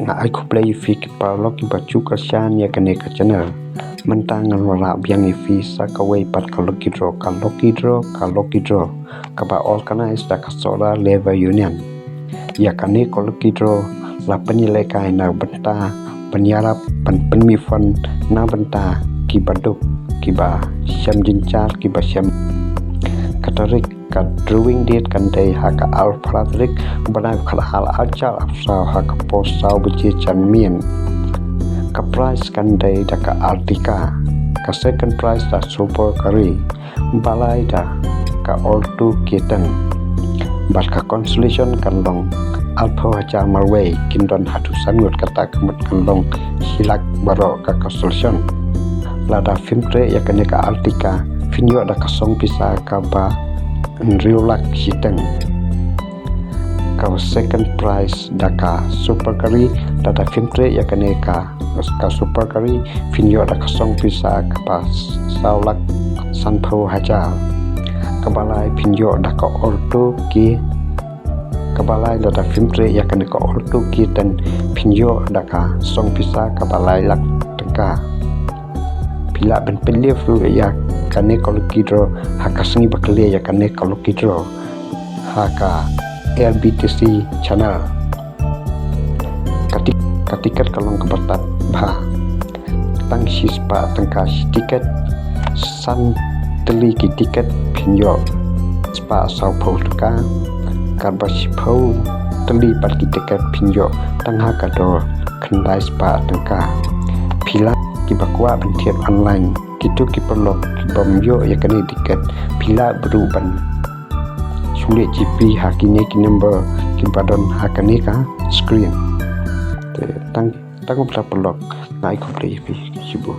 nga ai ko play fi ki parlo ki bacu kasyan ya kane ka channel mentang ngora biang fi sa ka wei pat ka loki draw ka ba organize da ka SOHRA labor union ya kane ko loki draw la penilai kai na benta penyarap penmi fund na benta ki baduk ki ba syam jincar ki ba syam katarik ka drawing date kan dai haka al fradrik bana khala hal ajal afsau haka post sau beci chanmien ka price kan dai da ka artika ka second price da super curry balai da ka all two kitten bat ka consolation kan long alpha haja marway kindon hatu sangut kata kemet kan long silak baro ka consolation lada filtre ya kene ka artika finyo da ka song pisa ka ba Riolak Siteng ka second prize daka super curry data filtre ya kane ka super curry finyo da kasong pisa ka pas saulak sanpho haja kabalai finyo daka orto ki kabalai data filtre ya kane ka orto ki ten finyo daka song pisa kabalai lak teka pila ben pelif ya kane kalau kidro haka sengi bakle ya kane kalau kidro haka LBTC channel katikat kalau kebertat bah tang sispa tangkas tiket san teli ki tiket pinyo spa sau pau ka karbas pau teli par ki tiket pinyo tang haka do kendai spa tangka pila ki bakwa bentiat online gitu ki perlu ki bomyo ya kene tiket pila beruban sulit GP hakine ki number ki badon hakane ka screen tang berapa log ngai ko play fi sibu